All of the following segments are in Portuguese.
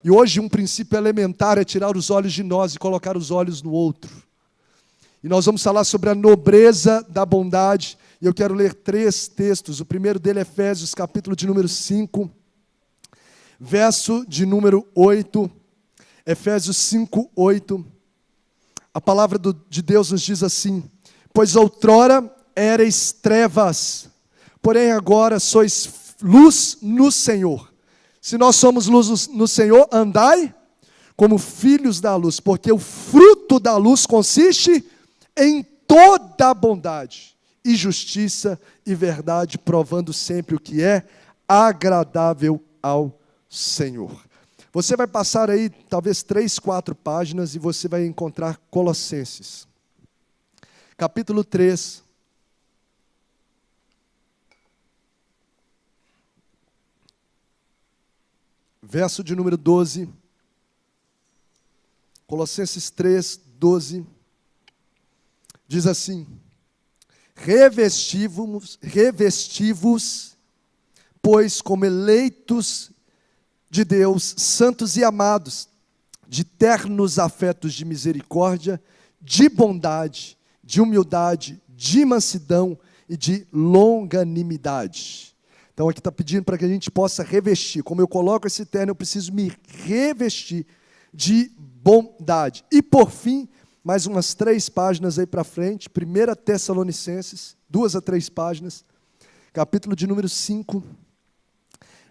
E hoje um princípio elementar é tirar os olhos de nós e colocar os olhos no outro. E nós vamos falar sobre a nobreza da bondade. E eu quero ler 3 textos. O primeiro dele é Efésios, capítulo de número 5, verso de número 8. Efésios 5, 8. A palavra de Deus nos diz assim: pois outrora éreis trevas, porém agora sois luz no Senhor. Se nós somos luz no Senhor, andai como filhos da luz, porque o fruto da luz consiste em toda a bondade e justiça e verdade, provando sempre o que é agradável ao Senhor. Você vai passar aí talvez 3, 4 páginas e você vai encontrar Colossenses, capítulo 3, verso de número 12, Colossenses 3, 12, diz assim: revesti-vos, pois como eleitos de Deus, santos e amados, de ternos afetos de misericórdia, de bondade, de humildade, de mansidão e de longanimidade. Então aqui está pedindo para que a gente possa revestir. Como eu coloco esse terno, eu preciso me revestir de bondade. E por fim, mais umas 3 páginas aí para frente, 1 Tessalonicenses, 2 a 3 páginas, capítulo de número 5,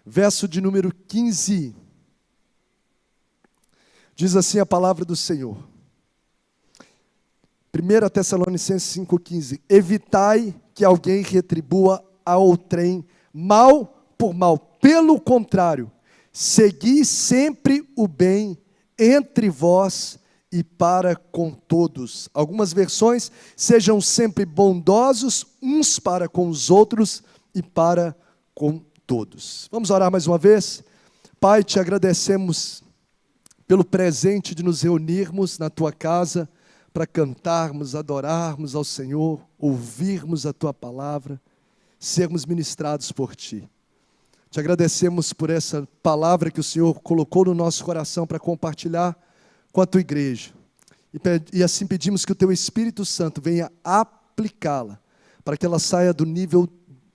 verso de número 15. Diz assim a palavra do Senhor. 1 Tessalonicenses 5,15. Evitai que alguém retribua a outrem mal por mal. Pelo contrário, segui sempre o bem entre vós e para com todos. Algumas versões: sejam sempre bondosos uns para com os outros e para com todos. Vamos orar mais uma vez? Pai, te agradecemos pelo presente de nos reunirmos na tua casa para cantarmos, adorarmos ao Senhor, ouvirmos a tua palavra, sermos ministrados por ti. Te agradecemos por essa palavra que o Senhor colocou no nosso coração para compartilhar com a tua igreja. E assim pedimos que o teu Espírito Santo venha aplicá-la, para que ela saia do nível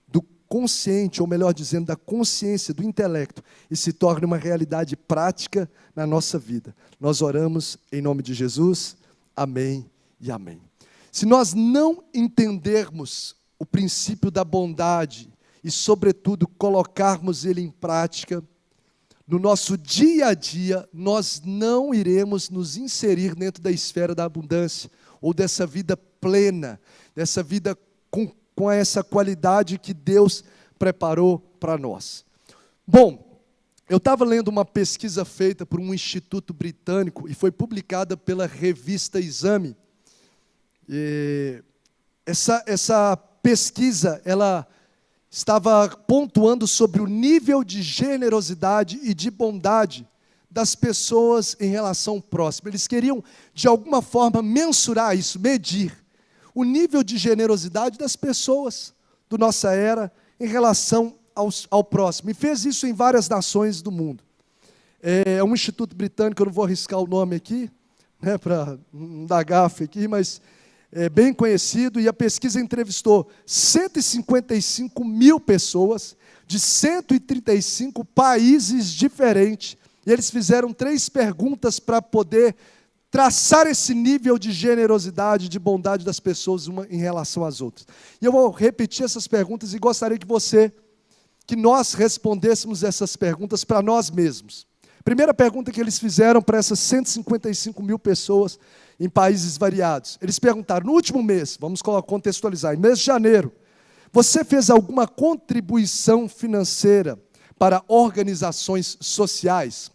do consciente, ou melhor dizendo, da consciência, do intelecto, e se torne uma realidade prática na nossa vida. Nós oramos em nome de Jesus. Amém e amém. Se nós não entendermos o princípio da bondade e, sobretudo, colocarmos ele em prática no nosso dia a dia, nós não iremos nos inserir dentro da esfera da abundância, ou dessa vida plena, dessa vida com essa qualidade que Deus preparou para nós. Bom, eu estava lendo uma pesquisa feita por um instituto britânico e foi publicada pela revista Exame. Essa pesquisa, ela estava pontuando sobre o nível de generosidade e de bondade das pessoas em relação ao próximo. Eles queriam, de alguma forma, mensurar isso, medir o nível de generosidade das pessoas da nossa era em relação ao próximo. E fez isso em várias nações do mundo. É um instituto britânico, eu não vou arriscar o nome aqui, né, para não dar gafe aqui, mas é bem conhecido, e a pesquisa entrevistou 155 mil pessoas de 135 países diferentes, e eles fizeram 3 perguntas para poder traçar esse nível de generosidade, de bondade das pessoas uma em relação às outras. E eu vou repetir essas perguntas e gostaria que nós respondêssemos essas perguntas para nós mesmos. Primeira pergunta que eles fizeram para essas 155 mil pessoas em países variados. Eles perguntaram: no último mês, vamos contextualizar, em mês de janeiro, você fez alguma contribuição financeira para organizações sociais?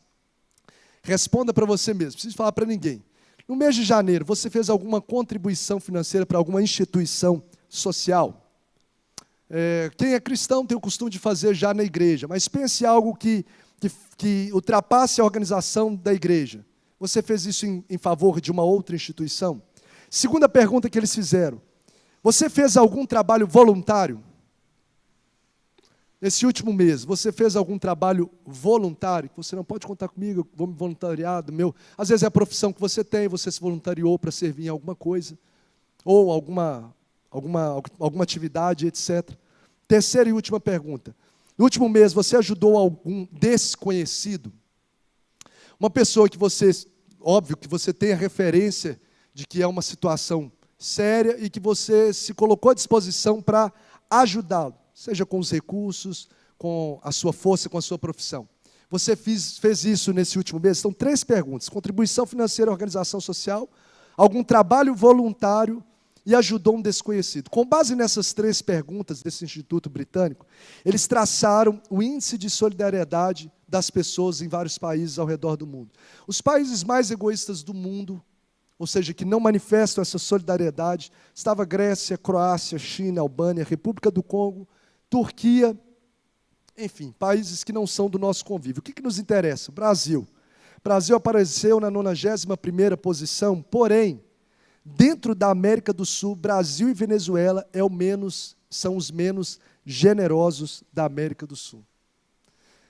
Responda para você mesmo, não precisa falar para ninguém. No mês de janeiro, você fez alguma contribuição financeira para alguma instituição social? Quem é cristão tem o costume de fazer já na igreja, mas pense em algo que ultrapasse a organização da igreja. Você fez isso em favor de uma outra instituição? Segunda pergunta que eles fizeram: você fez algum trabalho voluntário? Nesse último mês, você fez algum trabalho voluntário? Você não pode contar comigo, eu vou me voluntariar do meu. Às vezes é a profissão que você tem, você se voluntariou para servir em alguma coisa, ou alguma atividade, etc. Terceira e última pergunta. No último mês, você ajudou algum desconhecido? Uma pessoa que você, óbvio que você tem a referência de que é uma situação séria e que você se colocou à disposição para ajudá-lo, seja com os recursos, com a sua força, com a sua profissão. Você fez isso nesse último mês? São 3 perguntas: contribuição financeira à organização social, algum trabalho voluntário e ajudou um desconhecido. Com base nessas 3 perguntas desse Instituto Britânico, eles traçaram o índice de solidariedade das pessoas em vários países ao redor do mundo. Os países mais egoístas do mundo, ou seja, que não manifestam essa solidariedade, estava Grécia, Croácia, China, Albânia, República do Congo, Turquia, enfim, países que não são do nosso convívio. O que nos interessa? Brasil. Brasil apareceu na 91ª posição, porém, dentro da América do Sul, Brasil e Venezuela são os menos generosos da América do Sul.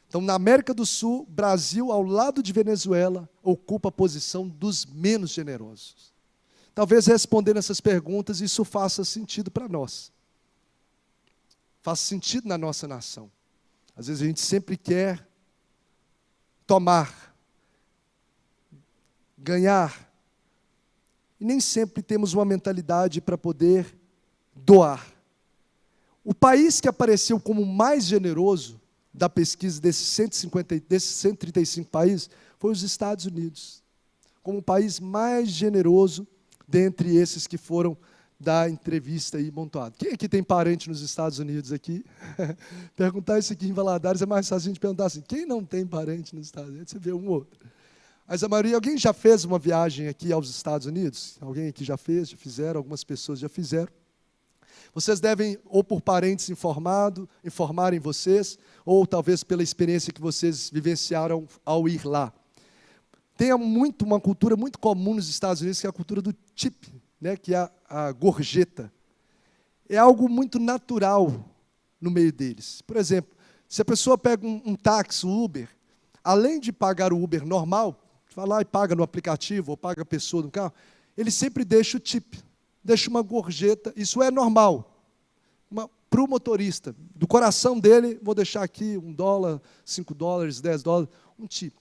Então, na América do Sul, Brasil, ao lado de Venezuela, ocupa a posição dos menos generosos. Talvez respondendo essas perguntas, isso faça sentido para nós. Faça sentido na nossa nação. Às vezes a gente sempre quer tomar, ganhar, e nem sempre temos uma mentalidade para poder doar. O país que apareceu como mais generoso da pesquisa desses 135 países foi os Estados Unidos, como o país mais generoso dentre esses que foram da entrevista aí montado. Quem aqui tem parente nos Estados Unidos aqui? Perguntar isso aqui em Valadares é mais fácil a gente perguntar assim: quem não tem parente nos Estados Unidos? Você vê um ou outro. Mas a maioria, alguém já fez uma viagem aqui aos Estados Unidos? Alguém aqui já fez, já fizeram, algumas pessoas já fizeram. Vocês devem, ou por parentes informarem vocês, ou talvez pela experiência que vocês vivenciaram ao ir lá. Tem uma cultura muito comum nos Estados Unidos, que é a cultura do tip, né, que é a gorjeta. É algo muito natural no meio deles. Por exemplo, se a pessoa pega um táxi, um Uber, além de pagar o Uber normal, vai lá e paga no aplicativo, ou paga a pessoa no carro, ele sempre deixa o tip, deixa uma gorjeta, isso é normal. Para o motorista, do coração dele, vou deixar aqui $1, $5, $10, um tip.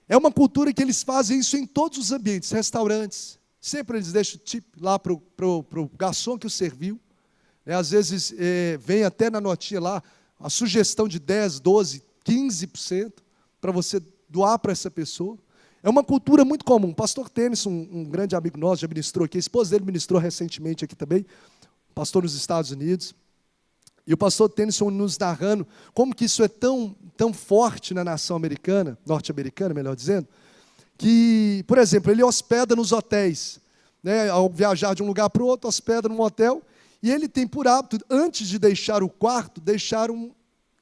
É uma cultura que eles fazem isso em todos os ambientes, restaurantes, sempre eles deixam o tip lá para o garçom que o serviu. Às vezes vem até na notinha lá a sugestão de 10%, 12%, 15% para você doar para essa pessoa. É uma cultura muito comum. O pastor Tênis, um grande amigo nosso, já ministrou aqui, a esposa dele ministrou recentemente aqui também, pastor nos Estados Unidos. E o pastor Tennyson nos narrando como que isso é tão forte na nação americana, norte-americana, melhor dizendo, que, por exemplo, ele hospeda nos hotéis, né, ao viajar de um lugar para o outro, hospeda num hotel, e ele tem por hábito, antes de deixar o quarto, deixar um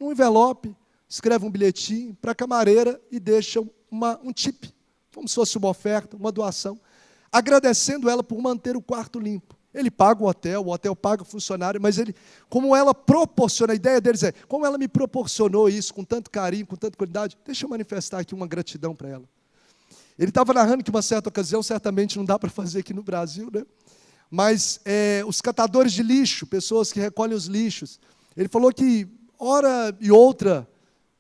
envelope, escreve um bilhetinho para a camareira e deixa um tip, como se fosse uma oferta, uma doação, agradecendo ela por manter o quarto limpo. Ele paga o hotel paga o funcionário, mas como ela proporciona, a ideia deles é, como ela me proporcionou isso com tanto carinho, com tanta qualidade, deixa eu manifestar aqui uma gratidão para ela. Ele estava narrando que uma certa ocasião, certamente não dá para fazer aqui no Brasil, né? Mas os catadores de lixo, pessoas que recolhem os lixos, ele falou que, hora e outra,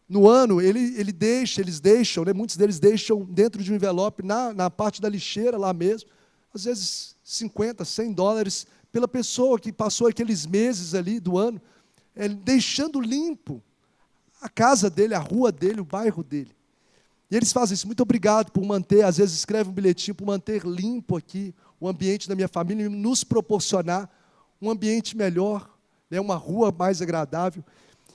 no ano, eles deixam, né? Muitos deles deixam dentro de um envelope, na parte da lixeira lá mesmo, às vezes $50, $100, pela pessoa que passou aqueles meses ali do ano, deixando limpo a casa dele, a rua dele, o bairro dele. E eles fazem isso: muito obrigado por manter, às vezes escreve um bilhetinho, por manter limpo aqui o ambiente da minha família e nos proporcionar um ambiente melhor, né, uma rua mais agradável.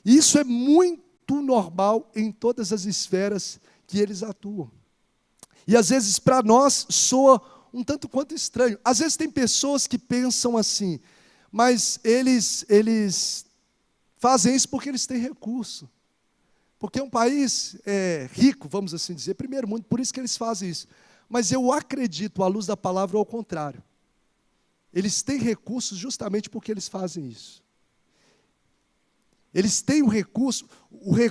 E isso é muito normal em todas as esferas que eles atuam. E às vezes para nós soa um tanto quanto estranho. Às vezes tem pessoas que pensam assim, mas eles fazem isso porque eles têm recurso. Porque é um país rico, vamos assim dizer, primeiro mundo, por isso que eles fazem isso. Mas eu acredito, à luz da palavra, ao contrário. Eles têm recursos justamente porque eles fazem isso. Eles têm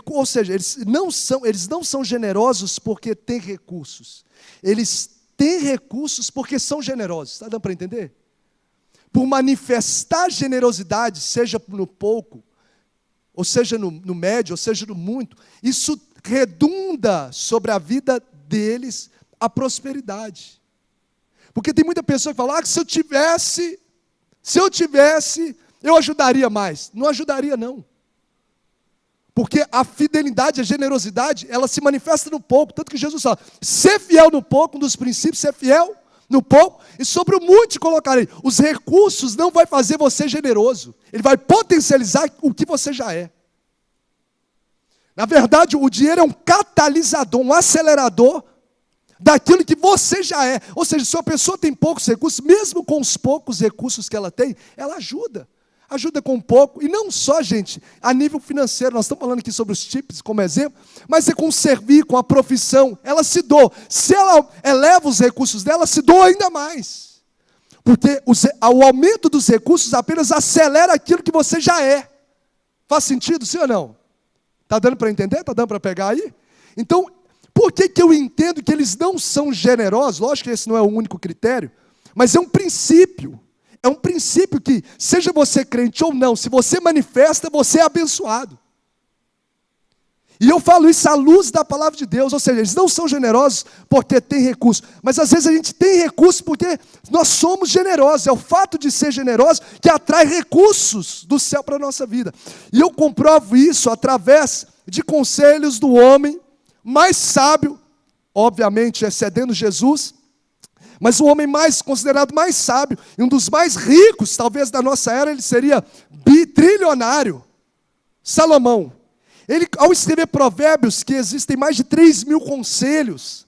ou seja, eles não são generosos porque têm recursos. Eles têm recursos porque são generosos. Está dando para entender? Por manifestar generosidade, seja no pouco, ou seja no médio, ou seja no muito, isso redunda sobre a vida deles a prosperidade. Porque tem muita pessoa que fala, se eu tivesse, eu ajudaria mais. Não ajudaria, não. Porque a fidelidade, a generosidade, ela se manifesta no pouco. Tanto que Jesus fala, ser fiel no pouco, um dos princípios, ser fiel no pouco, e sobre o muito te colocarei. Os recursos não vai fazer você generoso. Ele vai potencializar o que você já é. Na verdade, o dinheiro é um catalisador, um acelerador daquilo que você já é. Ou seja, se uma pessoa tem poucos recursos, mesmo com os poucos recursos que ela tem, ela ajuda. Ajuda com pouco, e não só, gente, a nível financeiro, nós estamos falando aqui sobre os tips como exemplo, mas é com o servir, com a profissão, ela se doa. Se ela eleva os recursos dela, se doa ainda mais. Porque o aumento dos recursos apenas acelera aquilo que você já é. Faz sentido, sim ou não? Está dando para entender? Está dando para pegar aí? Então, por que eu entendo que eles não são generosos? Lógico que esse não é o único critério, mas é um princípio. É um princípio que, seja você crente ou não, se você manifesta, você é abençoado. E eu falo isso à luz da palavra de Deus, ou seja, eles não são generosos porque têm recurso, mas às vezes a gente tem recurso porque nós somos generosos, é o fato de ser generoso que atrai recursos do céu para a nossa vida. E eu comprovo isso através de conselhos do homem mais sábio, obviamente excedendo Jesus, mas o homem considerado mais sábio, e um dos mais ricos, talvez da nossa era, ele seria bitrilionário, Salomão. Ele, ao escrever Provérbios, que existem mais de 3.000 conselhos,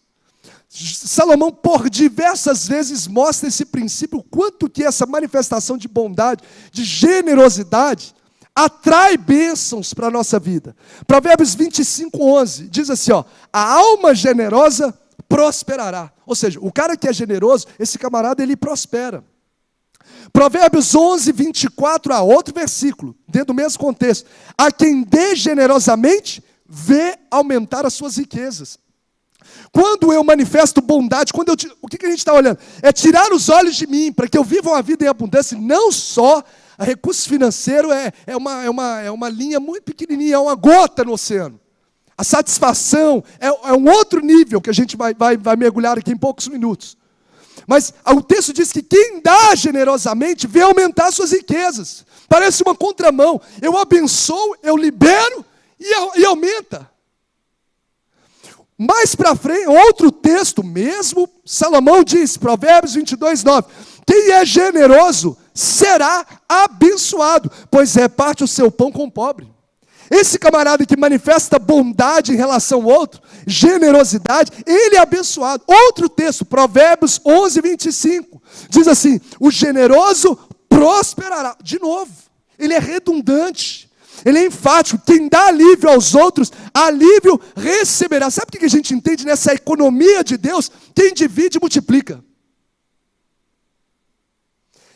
Salomão, por diversas vezes, mostra esse princípio, o quanto que essa manifestação de bondade, de generosidade, atrai bênçãos para a nossa vida. Provérbios 25:11, diz assim, a alma generosa prosperará. Ou seja, o cara que é generoso, esse camarada, ele prospera. Provérbios 11:24, outro versículo, dentro do mesmo contexto. A quem dê generosamente, vê aumentar as suas riquezas. Quando eu manifesto bondade, o que a gente está olhando? É tirar os olhos de mim, para que eu viva uma vida em abundância, não só a recurso financeiro é uma linha muito pequenininha, é uma gota no oceano. A satisfação é um outro nível que a gente vai mergulhar aqui em poucos minutos. Mas o texto diz que quem dá generosamente vê aumentar suas riquezas. Parece uma contramão. Eu abençoo, eu libero e aumenta. Mais para frente, outro texto mesmo, Salomão diz, Provérbios 22:9. Quem é generoso será abençoado, pois reparte o seu pão com o pobre. Esse camarada que manifesta bondade em relação ao outro, generosidade, ele é abençoado. Outro texto, Provérbios 11:25, diz assim, o generoso prosperará. De novo, ele é redundante, ele é enfático, quem dá alívio aos outros, alívio receberá. Sabe o que a gente entende nessa economia de Deus? Quem divide, multiplica.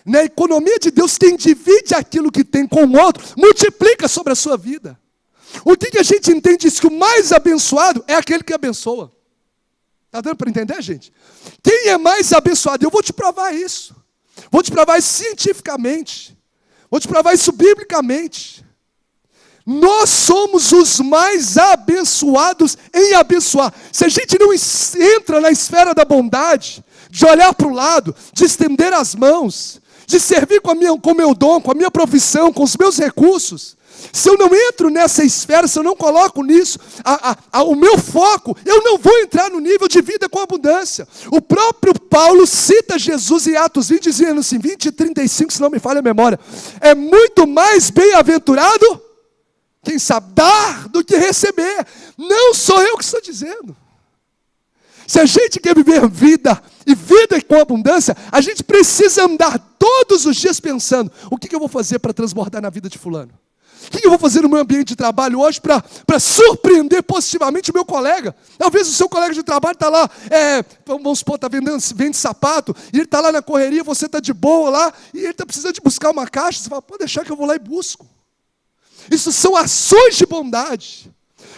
Na economia de Deus, quem divide aquilo que tem com o outro, multiplica sobre a sua vida. O que a gente entende isso? Que o mais abençoado é aquele que abençoa. Está dando para entender, gente? Quem é mais abençoado? Eu vou te provar isso. Vou te provar isso cientificamente. Vou te provar isso biblicamente. Nós somos os mais abençoados em abençoar. Se a gente não entra na esfera da bondade, de olhar para o lado, de estender as mãos, de servir com o meu dom, com a minha profissão, com os meus recursos, se eu não entro nessa esfera, se eu não coloco nisso o meu foco, eu não vou entrar no nível de vida com abundância. O próprio Paulo cita Jesus em Atos 20, dizendo assim, 20:35, se não me falha a memória, é muito mais bem-aventurado quem sabe dar do que receber. Não sou eu que estou dizendo. Se a gente quer viver vida, e vida com abundância, a gente precisa andar todos os dias pensando, o que eu vou fazer para transbordar na vida de fulano? O que eu vou fazer no meu ambiente de trabalho hoje para surpreender positivamente o meu colega? Talvez o seu colega de trabalho está lá, vamos supor, vende sapato, e ele está lá na correria, você está de boa lá, e ele está precisando de buscar uma caixa, você fala, pode deixar que eu vou lá e busco. Isso são ações de bondade.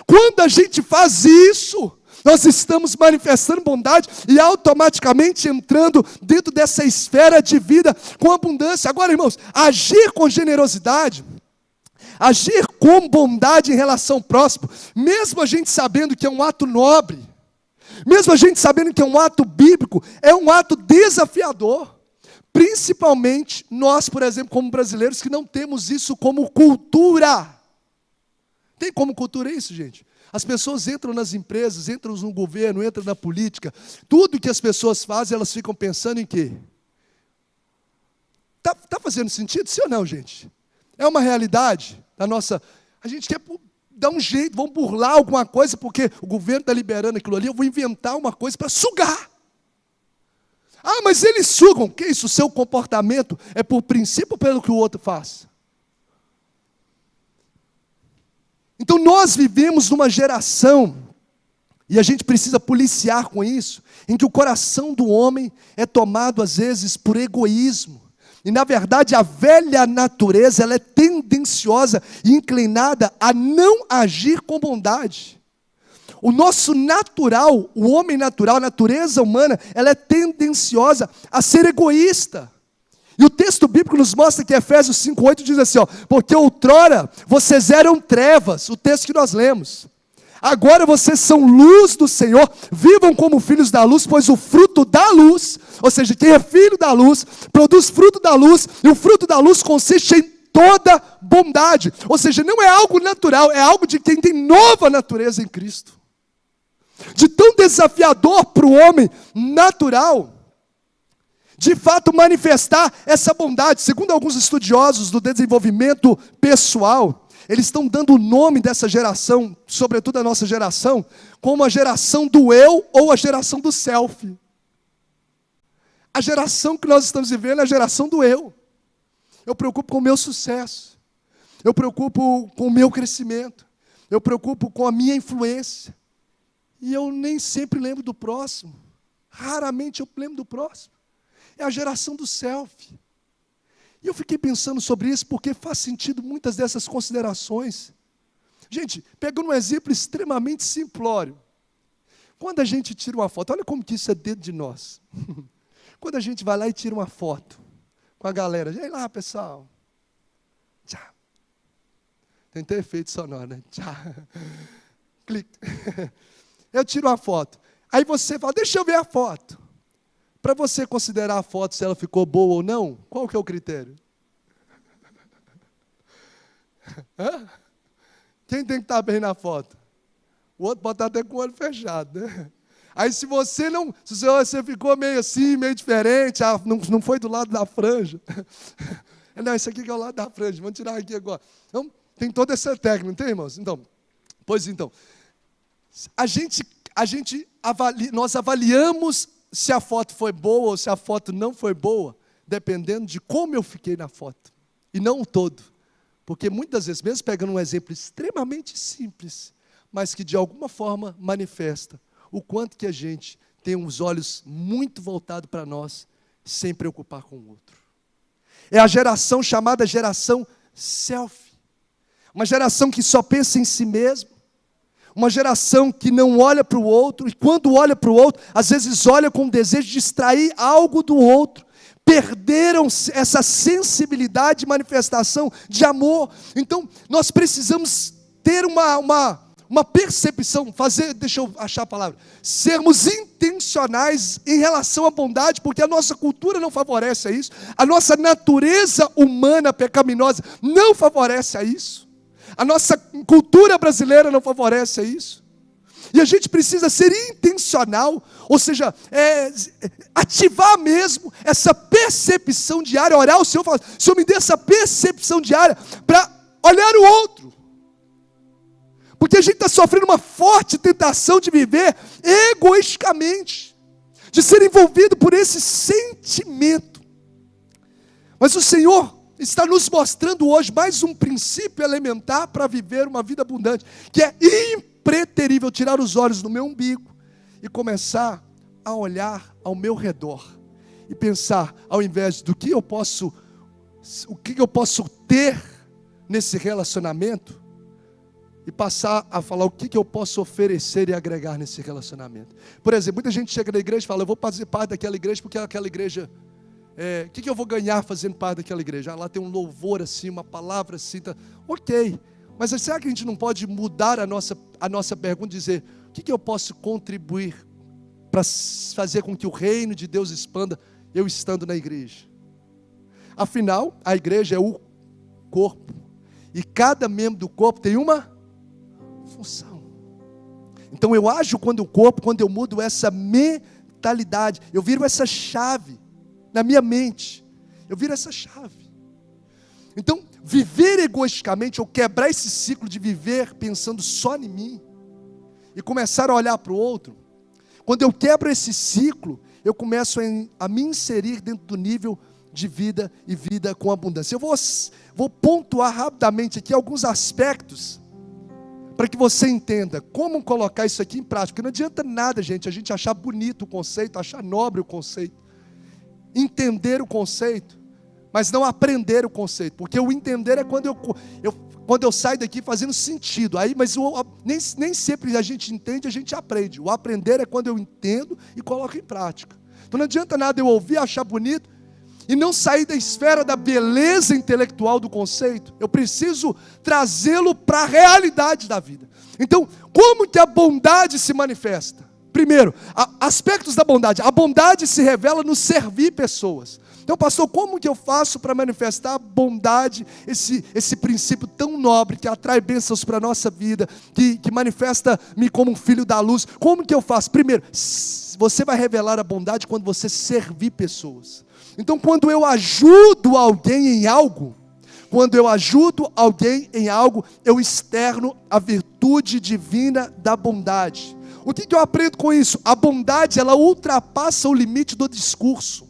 Quando a gente faz isso, nós estamos manifestando bondade e automaticamente entrando dentro dessa esfera de vida com abundância. Agora, irmãos, agir com generosidade, agir com bondade em relação ao próximo, mesmo a gente sabendo que é um ato nobre, mesmo a gente sabendo que é um ato bíblico, é um ato desafiador. Principalmente nós, por exemplo, como brasileiros, que não temos isso como cultura. Tem como cultura isso, gente? As pessoas entram nas empresas, entram no governo, entram na política. Tudo que as pessoas fazem, elas ficam pensando em quê? Tá fazendo sentido? Sim ou não, gente? É uma realidade da nossa... A gente quer dar um jeito, vamos burlar alguma coisa, porque o governo está liberando aquilo ali, eu vou inventar uma coisa para sugar. Ah, mas eles sugam. Que isso? O seu comportamento é por princípio ou pelo que o outro faz? Então nós vivemos numa geração, e a gente precisa policiar com isso, em que o coração do homem é tomado às vezes por egoísmo. E na verdade a velha natureza, ela é tendenciosa e inclinada a não agir com bondade. O nosso natural, o homem natural, a natureza humana, ela é tendenciosa a ser egoísta. E o texto bíblico nos mostra que Efésios 5,8 diz assim, porque outrora vocês eram trevas, o texto que nós lemos. Agora vocês são luz do Senhor, vivam como filhos da luz, pois o fruto da luz, ou seja, quem é filho da luz, produz fruto da luz, e o fruto da luz consiste em toda bondade. Ou seja, não é algo natural, é algo de quem tem nova natureza em Cristo. De tão desafiador para o homem natural, de fato manifestar essa bondade. Segundo alguns estudiosos do desenvolvimento pessoal, eles estão dando o nome dessa geração, sobretudo a nossa geração, como a geração do eu ou a geração do self. A geração que nós estamos vivendo é a geração do eu. Eu preocupo com o meu sucesso, eu preocupo com o meu crescimento, eu preocupo com a minha influência, e eu nem sempre lembro do próximo, raramente eu lembro do próximo. É a geração do self. E eu fiquei pensando sobre isso porque faz sentido muitas dessas considerações. Gente, pegando um exemplo extremamente simplório. Quando a gente tira uma foto, olha como que isso é dentro de nós. Quando a gente vai lá e tira uma foto com a galera. E aí lá, pessoal. Tchau. Tem que ter efeito sonoro, né? Tchau. Clique. Eu tiro uma foto. Aí você fala, deixa eu ver a foto. Para você considerar a foto, se ela ficou boa ou não, qual que é o critério? Hã? Quem tem que estar bem na foto? O outro pode estar até com o olho fechado, né? Aí se você ficou meio assim, meio diferente, não foi do lado da franja. Não, esse aqui que é o lado da franja, vamos tirar aqui agora. Então, tem toda essa técnica, não tem, irmãos? Então, nós avaliamos se a foto foi boa ou se a foto não foi boa, dependendo de como eu fiquei na foto, e não o todo. Porque muitas vezes, mesmo pegando um exemplo extremamente simples, mas que de alguma forma manifesta o quanto que a gente tem os olhos muito voltados para nós, sem preocupar com o outro. É a geração chamada geração self. Uma geração que só pensa em si mesmo. Uma geração que não olha para o outro, e quando olha para o outro, às vezes olha com o desejo de extrair algo do outro. Perderam essa sensibilidade de manifestação de amor. Então, nós precisamos ter uma percepção, deixa eu achar a palavra, sermos intencionais em relação à bondade, porque a nossa cultura não favorece a isso, a nossa natureza humana pecaminosa não favorece a isso. A nossa cultura brasileira não favorece isso. E a gente precisa ser intencional, ou seja, ativar mesmo essa percepção diária, orar ao Senhor e falar, Senhor, me dê essa percepção diária para olhar o outro. Porque a gente está sofrendo uma forte tentação de viver egoisticamente, de ser envolvido por esse sentimento. Mas o Senhor está nos mostrando hoje mais um princípio elementar para viver uma vida abundante, que é impreterível tirar os olhos do meu umbigo e começar a olhar ao meu redor e pensar, ao invés o que eu posso ter nesse relacionamento e passar a falar o que eu posso oferecer e agregar nesse relacionamento. Por exemplo, muita gente chega na igreja e fala, eu vou fazer parte daquela igreja porque aquela igreja, o que eu vou ganhar fazendo parte daquela igreja? Lá tem um louvor assim, uma palavra assim, tá. Ok, mas será que a gente não pode mudar a nossa pergunta e dizer, o que eu posso contribuir para fazer com que o reino de Deus expanda, eu estando na igreja? Afinal, a igreja é o corpo, e cada membro do corpo tem uma função. Então eu ajo quando eu mudo essa mentalidade, eu viro essa chave na minha mente, eu viro essa chave. Então, viver egoisticamente, ou quebrar esse ciclo de viver pensando só em mim, e começar a olhar para o outro, quando eu quebro esse ciclo, eu começo a me inserir dentro do nível de vida e vida com abundância. Eu vou pontuar rapidamente aqui alguns aspectos, para que você entenda como colocar isso aqui em prática. Porque não adianta nada, gente, a gente achar bonito o conceito, achar nobre o conceito, entender o conceito, mas não aprender o conceito. Porque o entender é quando eu saio daqui fazendo sentido. Mas nem sempre a gente entende, a gente aprende. O aprender é quando eu entendo e coloco em prática. Então não adianta nada eu ouvir, achar bonito, e não sair da esfera da beleza intelectual do conceito. Eu preciso trazê-lo para a realidade da vida. Então, como que a bondade se manifesta? Primeiro, aspectos da bondade. A bondade se revela no servir pessoas. Então, pastor, como que eu faço para manifestar a bondade, esse princípio tão nobre, que atrai bênçãos para a nossa vida, que manifesta-me como um filho da luz? Como que eu faço? Primeiro, você vai revelar a bondade quando você servir pessoas. Então, quando eu ajudo alguém em algo, eu externo a virtude divina da bondade. O que eu aprendo com isso? A bondade, ela ultrapassa o limite do discurso.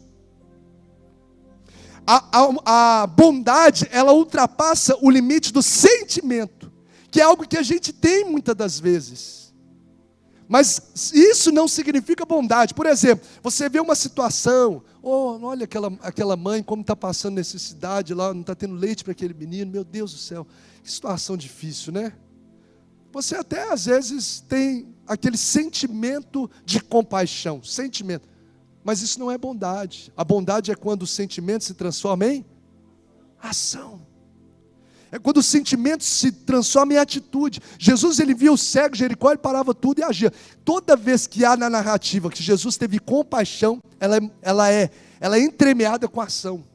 A bondade, ela ultrapassa o limite do sentimento, que é algo que a gente tem muitas das vezes. Mas isso não significa bondade. Por exemplo, você vê uma situação, olha aquela mãe como está passando necessidade lá, não está tendo leite para aquele menino, meu Deus do céu, que situação difícil, né? Você até às vezes tem aquele sentimento de compaixão, mas isso não é bondade. A bondade é quando o sentimento se transforma em ação. É quando o sentimento se transforma em atitude. Jesus, ele via o cego de Jericó, ele parava tudo e agia. Toda vez que há na narrativa que Jesus teve compaixão, ela é entremeada com ação.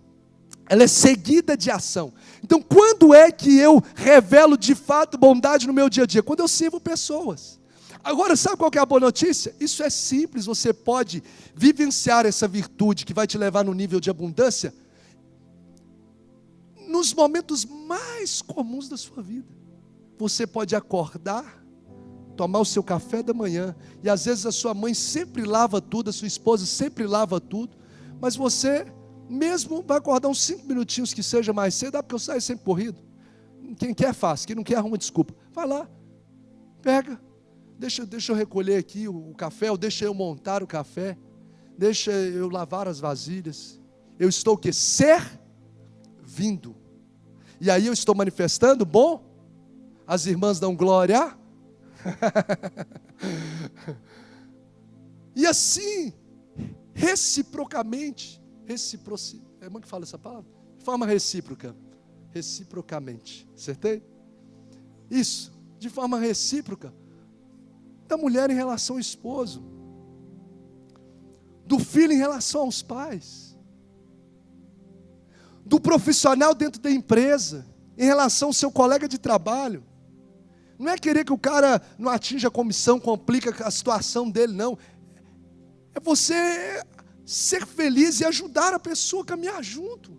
Ela é seguida de ação. Então, quando é que eu revelo de fato bondade no meu dia a dia? Quando eu sirvo pessoas. Agora, sabe qual que é a boa notícia? Isso é simples, você pode vivenciar essa virtude que vai te levar no nível de abundância nos momentos mais comuns da sua vida. Você pode acordar, tomar o seu café da manhã, e às vezes a sua mãe sempre lava tudo, a sua esposa sempre lava tudo, mas você mesmo vai acordar uns 5 minutinhos que seja mais cedo, porque eu saio sempre corrido. Quem quer faz, quem não quer arruma desculpa. Vai lá, pega, deixa eu recolher aqui o café, ou deixa eu montar o café, deixa eu lavar as vasilhas. Eu estou o quê? Servindo. E aí eu estou manifestando bom? As irmãs dão glória. E assim, reciprocamente, é como que fala essa palavra? De forma recíproca. Reciprocamente. Acertei? Isso, de forma recíproca. Da mulher em relação ao esposo. Do filho em relação aos pais. Do profissional dentro da empresa, em relação ao seu colega de trabalho. Não é querer que o cara não atinja a comissão, complica a situação dele, não. É você ser feliz e ajudar a pessoa a caminhar junto.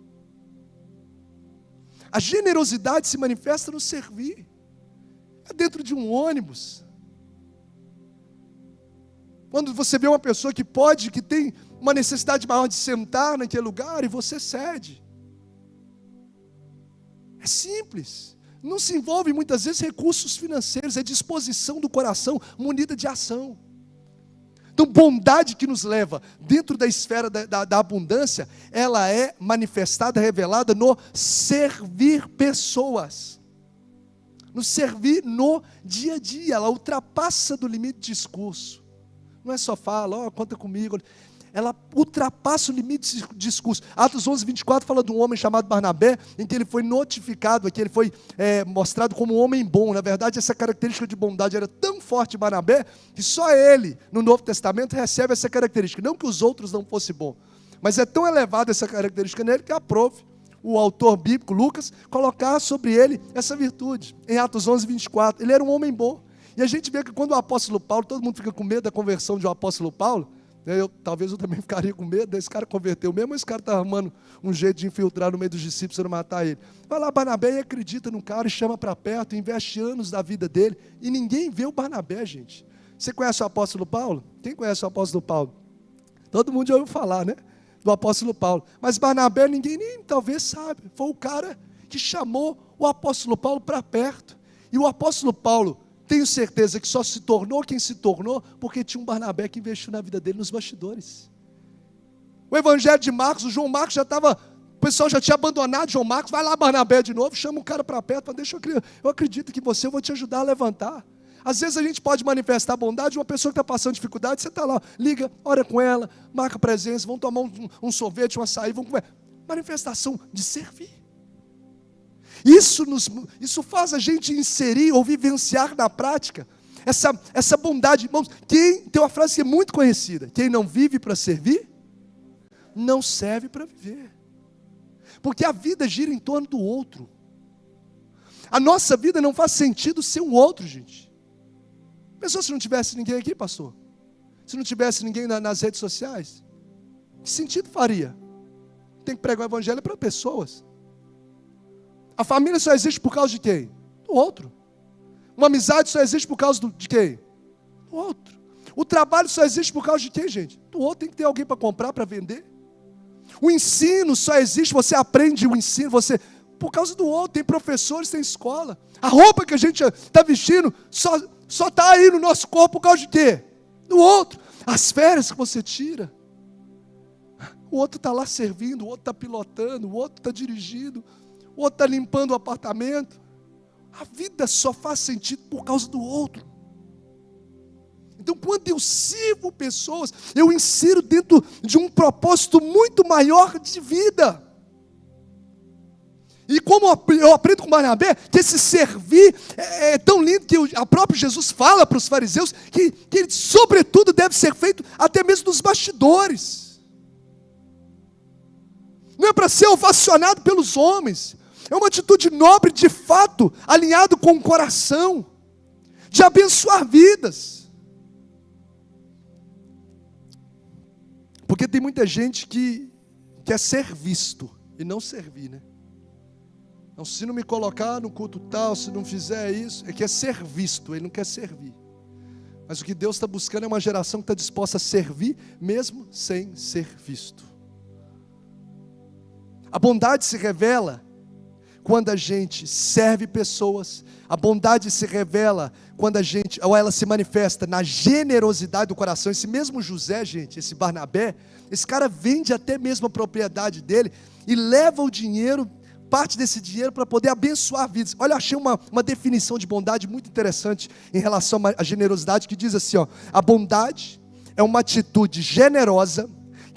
A generosidade se manifesta no servir. É dentro de um ônibus. Quando você vê uma pessoa que tem uma necessidade maior de sentar naquele lugar e você cede. É simples. Não se envolve muitas vezes recursos financeiros, é disposição do coração munida de ação. Então, bondade que nos leva dentro da esfera da abundância, ela é manifestada, revelada no servir pessoas. nos servir no dia a dia. Ela ultrapassa do limite de discurso. Não é só fala, conta comigo. Ela ultrapassa o limite de discurso. Atos 11, 24 fala de um homem chamado Barnabé, em que ele foi notificado, que ele foi mostrado como um homem bom. Na verdade, essa característica de bondade era tão forte em Barnabé, que só ele, no Novo Testamento, recebe essa característica. Não que os outros não fossem bons, mas é tão elevada essa característica nele, que aprove o autor bíblico, Lucas, colocar sobre ele essa virtude. Em Atos 11, 24, ele era um homem bom. E a gente vê que quando o apóstolo Paulo, todo mundo fica com medo da conversão de um apóstolo Paulo, talvez eu também ficaria com medo, esse cara converteu mesmo, esse cara está arrumando um jeito de infiltrar no meio dos discípulos para matar ele. Vai lá, Barnabé, e acredita no cara, e chama para perto, investe anos da vida dele, e ninguém vê o Barnabé, gente. Você conhece o apóstolo Paulo? Quem conhece o apóstolo Paulo? Todo mundo já ouviu falar, né? Do apóstolo Paulo. Mas Barnabé, ninguém nem talvez sabe. Foi o cara que chamou o apóstolo Paulo para perto. E o apóstolo Paulo, tenho certeza que só se tornou quem se tornou porque tinha um Barnabé que investiu na vida dele nos bastidores. O evangelho de Marcos, o João Marcos já estava, o pessoal já tinha abandonado João Marcos, vai lá Barnabé de novo, chama o cara para perto, fala, deixa eu acredito que eu vou te ajudar a levantar. Às vezes a gente pode manifestar bondade, uma pessoa que está passando dificuldade, você está lá, liga, ora com ela, marca presença, vão tomar um sorvete, um açaí, vão comer. Manifestação de servir. Isso faz a gente inserir ou vivenciar na prática essa bondade. Irmãos, tem uma frase que é muito conhecida: quem não vive para servir, não serve para viver. Porque a vida gira em torno do outro. A nossa vida não faz sentido ser um outro, gente. Pensou se não tivesse ninguém aqui, pastor? Se não tivesse ninguém nas redes sociais? Que sentido faria? Tem que pregar o evangelho para pessoas. A família só existe por causa de quem? Do outro. Uma amizade só existe por causa de quem? Do outro. O trabalho só existe por causa de quem, gente? Do outro. Tem que ter alguém para comprar, para vender. O ensino só existe, você aprende o ensino, por causa do outro. Tem professores, tem escola. A roupa que a gente está vestindo só está aí no nosso corpo por causa de quê? Do outro. As férias que você tira. O outro está lá servindo, o outro está pilotando, o outro está dirigindo, o outro está limpando o apartamento. A vida só faz sentido por causa do outro. Então, quando eu sirvo pessoas, eu insiro dentro de um propósito muito maior de vida. E como eu aprendo com Barnabé, que esse servir é tão lindo que o próprio Jesus fala para os fariseus que ele, sobretudo, deve ser feito até mesmo nos bastidores. Não é para ser ovacionado pelos homens. É uma atitude nobre, de fato, alinhado com o coração, de abençoar vidas. Porque tem muita gente que quer ser visto e não servir, né? Então, se não me colocar no culto tal, se não fizer isso, ele quer ser visto, ele não quer servir. Mas o que Deus está buscando é uma geração que está disposta a servir, mesmo sem ser visto. A bondade se revela quando a gente serve pessoas. A bondade se revela quando ou ela se manifesta na generosidade do coração. Esse mesmo José, gente, esse Barnabé, esse cara vende até mesmo a propriedade dele e leva o dinheiro, parte desse dinheiro, para poder abençoar vidas. Olha, eu achei uma definição de bondade muito interessante em relação à generosidade, que diz assim, a bondade é uma atitude generosa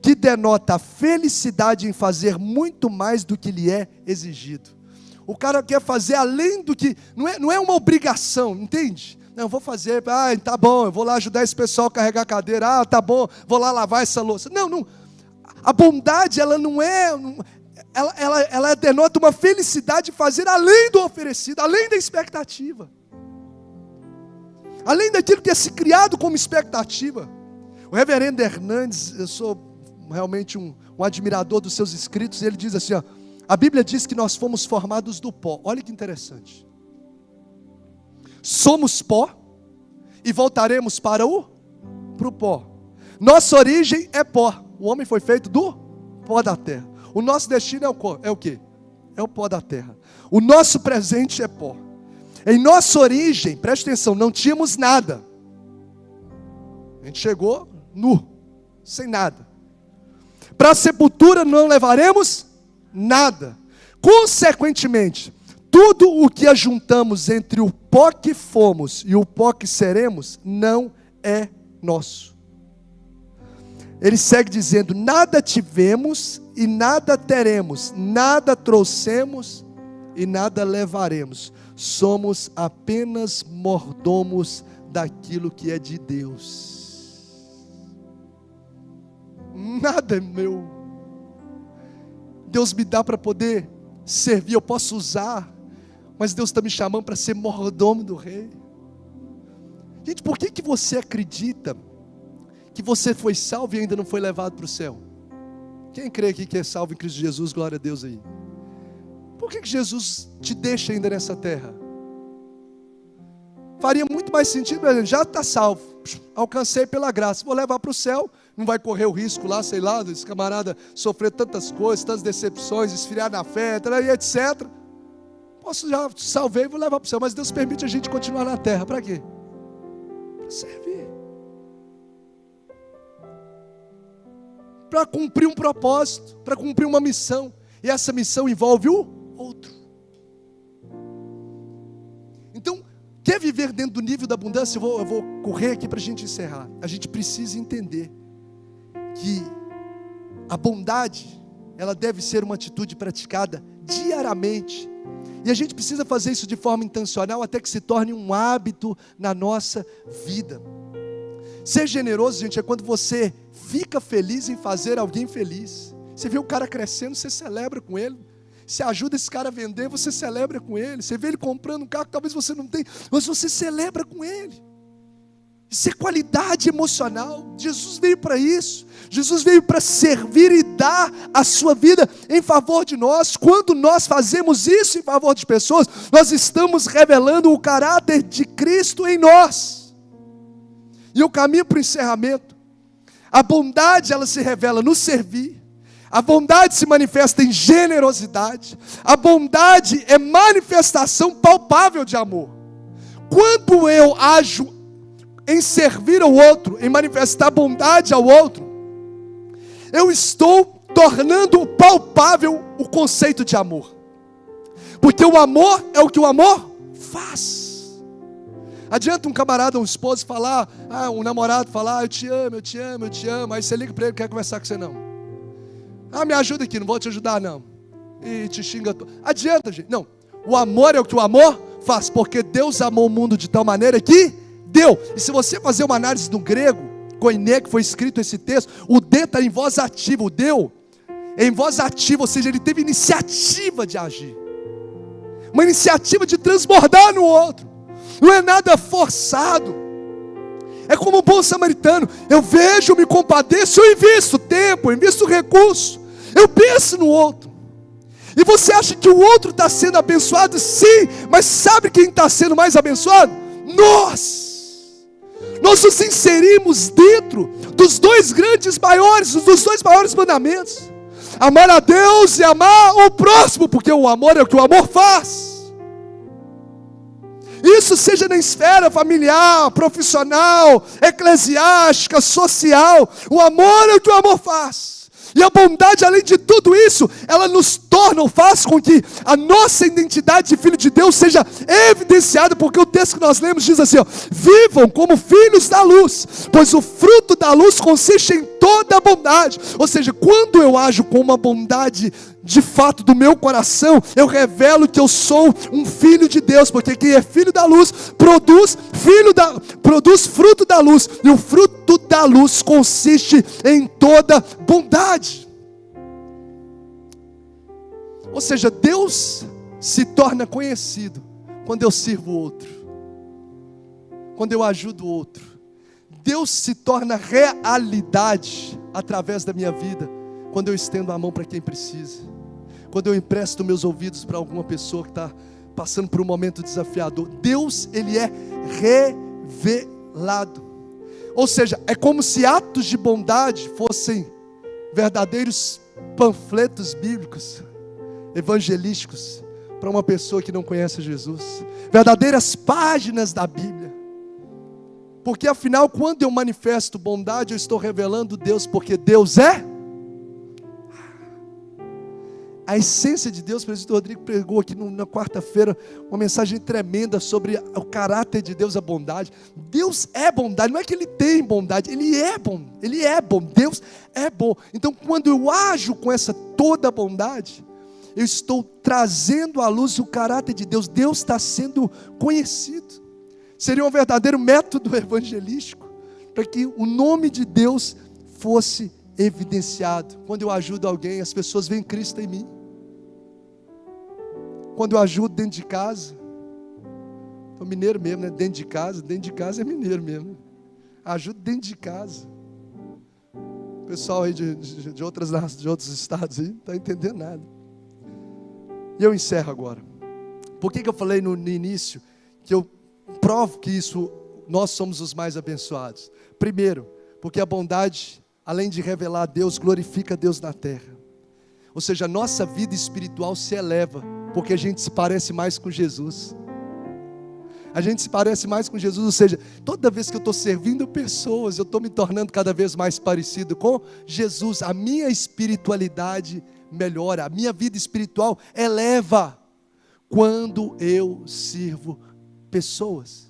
que denota a felicidade em fazer muito mais do que lhe é exigido. O cara quer fazer além do que, não é uma obrigação, entende? Não, vou fazer, tá bom, eu vou lá ajudar esse pessoal a carregar a cadeira, tá bom, vou lá lavar essa louça. Não, a bondade, ela não é, ela denota uma felicidade de fazer além do oferecido, além da expectativa. Além daquilo que é se criado como expectativa. O reverendo Hernandes, eu sou realmente um admirador dos seus escritos, e ele diz assim, a Bíblia diz que nós fomos formados do pó. Olha que interessante. Somos pó e voltaremos para o pó. Nossa origem é pó. O homem foi feito do pó da terra. O nosso destino é o quê? É o pó da terra. O nosso presente é pó. Em nossa origem, preste atenção, não tínhamos nada. A gente chegou nu, sem nada. Para a sepultura não levaremos nada. Consequentemente, tudo o que ajuntamos entre o pó que fomos e o pó que seremos, não é nosso. Ele segue dizendo: nada tivemos e nada teremos, nada trouxemos e nada levaremos. Somos apenas mordomos daquilo que é de Deus. Nada é meu. Deus me dá para poder servir, eu posso usar, mas Deus está me chamando para ser mordomo do rei. Gente, por que você acredita que você foi salvo e ainda não foi levado para o céu? Quem crê aqui que é salvo em Cristo Jesus, glória a Deus aí. Por que Jesus te deixa ainda nessa terra? Faria muito mais sentido, já está salvo, alcancei pela graça, vou levar para o céu, não vai correr o risco lá, sei lá, esse camarada sofrer tantas coisas, tantas decepções, esfriar na fé, etc. Posso já salvei e vou levar para o céu, mas Deus permite a gente continuar na terra, para quê? Para servir, para cumprir um propósito, para cumprir uma missão, e essa missão envolve o outro. Então, quer viver dentro do nível da abundância? Eu vou correr aqui para a gente encerrar. A gente precisa entender que a bondade, ela deve ser uma atitude praticada diariamente. E a gente precisa fazer isso de forma intencional até que se torne um hábito na nossa vida. Ser generoso, gente, é quando você fica feliz em fazer alguém feliz. Você vê o cara crescendo, você celebra com ele. Você ajuda esse cara a vender, você celebra com ele. Você vê ele comprando um carro que talvez você não tenha, mas você celebra com ele. Isso é qualidade emocional. Jesus veio para isso. Jesus veio para servir e dar a sua vida em favor de nós. Quando nós fazemos isso em favor de pessoas, nós estamos revelando o caráter de Cristo em nós. E eu caminho para o encerramento. A bondade, ela se revela no servir. A bondade se manifesta em generosidade. A bondade é manifestação palpável de amor. Quando eu ajo em servir ao outro, em manifestar bondade ao outro, eu estou tornando palpável o conceito de amor. Porque o amor é o que o amor faz. Adianta um camarada, um esposo falar, um namorado falar, eu te amo, eu te amo, eu te amo. Aí você liga para ele, quer conversar com você não. Me ajuda aqui, não vou te ajudar não. E te xinga. Adianta, gente. Não, o amor é o que o amor faz. Porque Deus amou o mundo de tal maneira que deu. E se você fazer uma análise no grego, koiné, que foi escrito esse texto, o D está em voz ativa, o deu é em voz ativa, ou seja, ele teve iniciativa de agir. Uma iniciativa de transbordar no outro. Não é nada forçado. É como um bom samaritano. Eu vejo, me compadeço, eu invisto tempo, eu invisto recurso. Eu penso no outro. E você acha que o outro está sendo abençoado? Sim, mas sabe quem está sendo mais abençoado? Nós nos inserimos dentro dos dois maiores mandamentos. Amar a Deus e amar o próximo, porque o amor é o que o amor faz. Isso seja na esfera familiar, profissional, eclesiástica, social. O amor é o que o amor faz. E a bondade, além de tudo isso, ela nos torna, ou faz com que a nossa identidade de filho de Deus seja evidenciada, porque o texto que nós lemos diz assim, vivam como filhos da luz, pois o fruto da luz consiste em toda a bondade. Ou seja, quando eu ajo com uma bondade de fato do meu coração, eu revelo que eu sou um filho de Deus, porque quem é filho da luz produz fruto da luz, e o fruto da luz consiste em toda bondade. Ou seja, Deus se torna conhecido quando eu sirvo o outro, quando eu ajudo o outro. Deus se torna realidade através da minha vida quando eu estendo a mão para quem precisa, quando eu empresto meus ouvidos para alguma pessoa que está passando por um momento desafiador. Deus, ele é revelado. Ou seja, é como se atos de bondade fossem verdadeiros panfletos bíblicos, evangelísticos, para uma pessoa que não conhece Jesus. Verdadeiras páginas da Bíblia. Porque afinal, quando eu manifesto bondade, eu estou revelando Deus, porque Deus é. A essência de Deus. O presbítero Rodrigo pregou aqui na quarta-feira uma mensagem tremenda sobre o caráter de Deus, a bondade. Deus é bondade, não é que Ele tem bondade, Ele é bom, Deus é bom. Então quando eu ajo com essa toda bondade, eu estou trazendo à luz o caráter de Deus. Deus está sendo conhecido. Seria um verdadeiro método evangelístico para que o nome de Deus fosse evidenciado. Quando eu ajudo alguém, as pessoas veem Cristo em mim. Quando eu ajudo dentro de casa, estou mineiro mesmo, né? Dentro de casa é mineiro mesmo. Ajudo dentro de casa. O pessoal aí de outros estados aí não está entendendo nada. E eu encerro agora. Por que eu falei no início que eu provo que nós somos os mais abençoados? Primeiro, porque a bondade, além de revelar a Deus, glorifica a Deus na terra. Ou seja, a nossa vida espiritual se eleva, porque a gente se parece mais com Jesus. A gente se parece mais com Jesus, ou seja, toda vez que eu estou servindo pessoas, eu estou me tornando cada vez mais parecido com Jesus. A minha espiritualidade melhora, a minha vida espiritual eleva quando eu sirvo pessoas.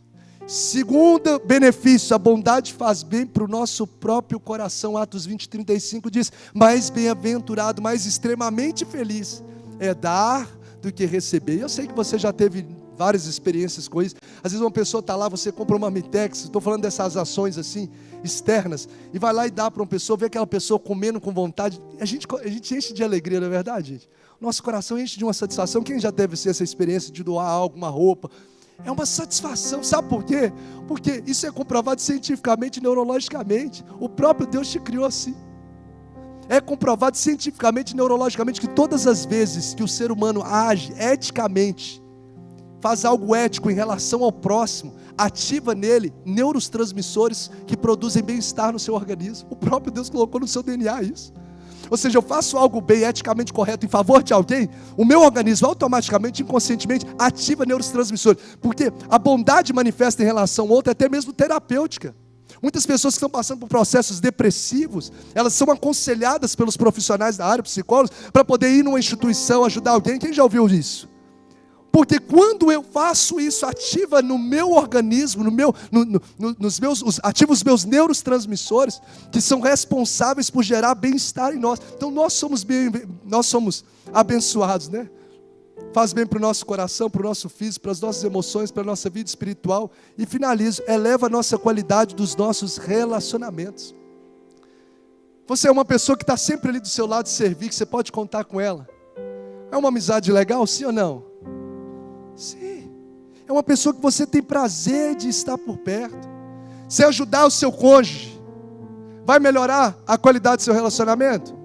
Segundo benefício, a bondade faz bem para o nosso próprio coração. Atos 20:35 diz: mais bem-aventurado, mais extremamente feliz é dar do que receber. Eu sei que você já teve várias experiências com isso. Às vezes uma pessoa está lá, você compra uma Mitex, estou falando dessas ações assim, externas, e vai lá e dá para uma pessoa, vê aquela pessoa comendo com vontade, a gente enche de alegria, não é verdade, gente? Nosso coração enche de uma satisfação. Quem já teve essa experiência de doar algo, uma roupa? É uma satisfação, sabe por quê? Porque isso é comprovado cientificamente, neurologicamente. O próprio Deus te criou assim. É comprovado cientificamente, neurologicamente, que todas as vezes que o ser humano age eticamente, faz algo ético em relação ao próximo, ativa nele neurotransmissores que produzem bem-estar no seu organismo. O próprio Deus colocou no seu DNA isso. Ou seja, eu faço algo bem, eticamente correto, em favor de alguém, o meu organismo automaticamente, inconscientemente, ativa neurotransmissores. Porque a bondade manifesta em relação ao outro é até mesmo terapêutica. Muitas pessoas que estão passando por processos depressivos, elas são aconselhadas pelos profissionais da área, psicólogos, para poder ir numa instituição, ajudar alguém. Quem já ouviu isso? Porque quando eu faço isso, ativa no meu organismo, ativa os meus neurotransmissores, que são responsáveis por gerar bem-estar em nós. Então nós somos abençoados, né? Faz bem para o nosso coração, para o nosso físico, para as nossas emoções, para a nossa vida espiritual. E finalizo, eleva a nossa qualidade dos nossos relacionamentos. Você é uma pessoa que está sempre ali do seu lado de servir, que você pode contar com ela. É uma amizade legal, sim ou não? Sim. É uma pessoa que você tem prazer de estar por perto. Se ajudar o seu cônjuge, vai melhorar a qualidade do seu relacionamento?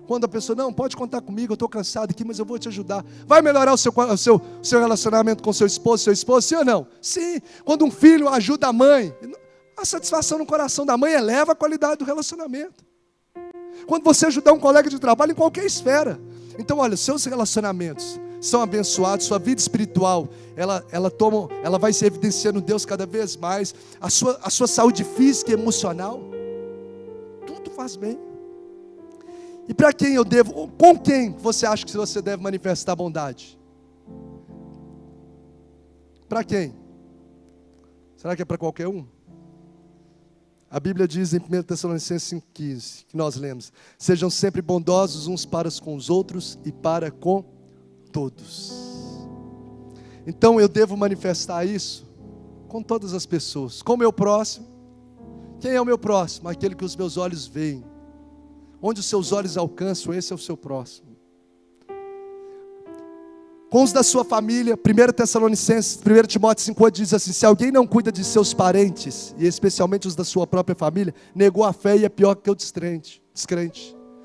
Quando a pessoa, não, pode contar comigo, eu estou cansado aqui, mas eu vou te ajudar. Vai melhorar o seu relacionamento com seu esposo, sim ou não? Sim. Quando um filho ajuda a mãe, a satisfação no coração da mãe eleva a qualidade do relacionamento. Quando você ajudar um colega de trabalho em qualquer esfera. Então, olha, seus relacionamentos são abençoados, sua vida espiritual, ela vai se evidenciando Deus cada vez mais, a sua saúde física e emocional, tudo faz bem. E para quem com quem você acha que você deve manifestar bondade? Para quem? Será que é para qualquer um? A Bíblia diz em 1 Tessalonicenses 5,15, que nós lemos: sejam sempre bondosos uns para com os outros e para com todos. Então eu devo manifestar isso com todas as pessoas, com o meu próximo. Quem é o meu próximo? Aquele que os meus olhos veem. Onde os seus olhos alcançam, esse é o seu próximo. Com os da sua família, 1 Tessalonicenses, 1 Timóteo 5,8 diz assim: se alguém não cuida de seus parentes, e especialmente os da sua própria família, negou a fé e é pior que o descrente.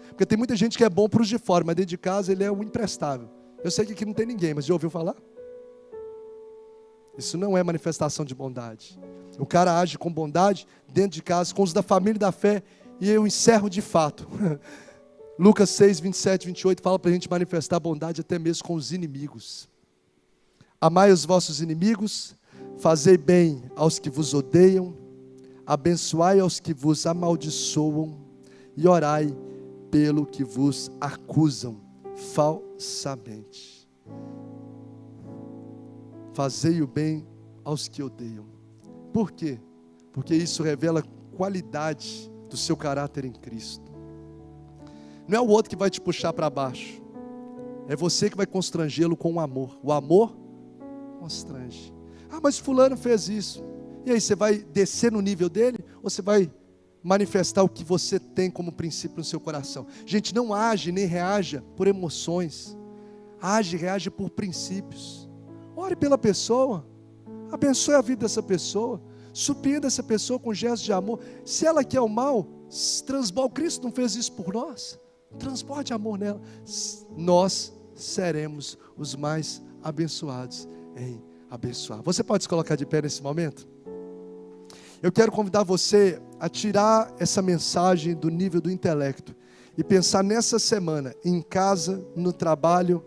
Porque tem muita gente que é bom para os de fora, mas dentro de casa ele é um imprestável. Eu sei que aqui não tem ninguém, mas já ouviu falar? Isso não é manifestação de bondade. O cara age com bondade dentro de casa, com os da família e da fé. E eu encerro de fato. Lucas 6, 27, 28 fala para a gente manifestar bondade até mesmo com os inimigos. Amai os vossos inimigos, fazei bem aos que vos odeiam, abençoai aos que vos amaldiçoam e orai pelo que vos acusam. falsamente. Fazei o bem aos que odeiam. Por quê? Porque isso revela a qualidade do seu caráter em Cristo. Não é o outro que vai te puxar para baixo. É você que vai constrangê-lo com o amor. O amor constrange. Ah, mas fulano fez isso. E aí, você vai descer no nível dele? Ou você vai manifestar o que você tem como princípio no seu coração? Gente, não age nem reaja por emoções. Age e reage por princípios. Ore pela pessoa. Abençoe a vida dessa pessoa. Surpreenda essa pessoa com gestos de amor. Se ela quer o mal, transborde. Cristo não fez isso por nós. Transborde amor nela. Nós seremos os mais abençoados em abençoar. Você pode se colocar de pé nesse momento? Eu quero convidar você a tirar essa mensagem do nível do intelecto e pensar nessa semana, em casa, no trabalho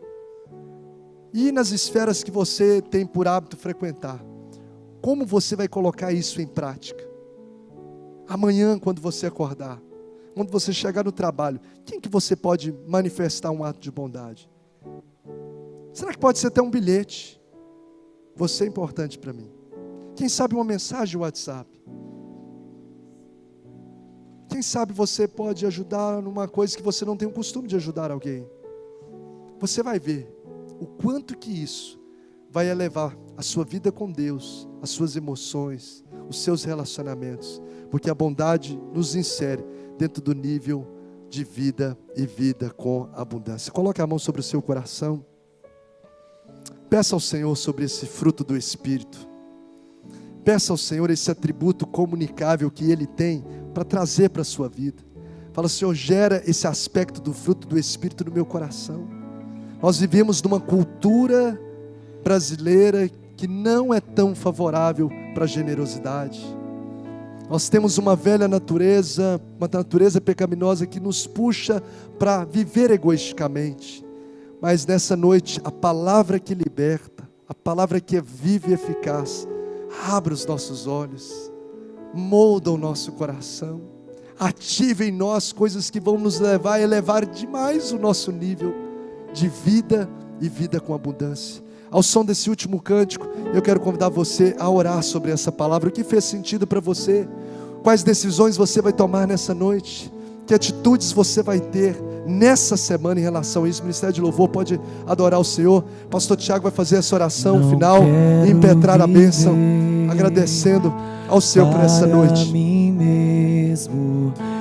e nas esferas que você tem por hábito frequentar. Como você vai colocar isso em prática? Amanhã, quando você acordar, quando você chegar no trabalho, quem que você pode manifestar um ato de bondade? Será que pode ser até um bilhete? Você é importante para mim. Quem sabe uma mensagem no WhatsApp? Quem sabe você pode ajudar numa coisa que você não tem o costume de ajudar alguém? Você vai ver o quanto que isso vai elevar a sua vida com Deus, as suas emoções, os seus relacionamentos, porque a bondade nos insere dentro do nível de vida e vida com abundância. Coloque a mão sobre o seu coração. Peça ao Senhor sobre esse fruto do Espírito. Peça ao Senhor esse atributo comunicável que Ele tem para trazer para a sua vida. Fala, Senhor, gera esse aspecto do fruto do Espírito no meu coração. Nós vivemos numa cultura brasileira que não é tão favorável para a generosidade. Nós temos uma velha natureza, uma natureza pecaminosa que nos puxa para viver egoisticamente. Mas nessa noite, a palavra que liberta, a palavra que é viva e eficaz, abra os nossos olhos, molda o nosso coração, ative em nós coisas que vão nos levar a elevar demais o nosso nível de vida e vida com abundância. Ao som desse último cântico, eu quero convidar você a orar sobre essa palavra. O que fez sentido para você? Quais decisões você vai tomar nessa noite? Que atitudes você vai ter nessa semana em relação a isso? O Ministério de Louvor pode adorar o Senhor. Pastor Tiago vai fazer essa oração final e impetrar a bênção, agradecendo ao Senhor por essa noite.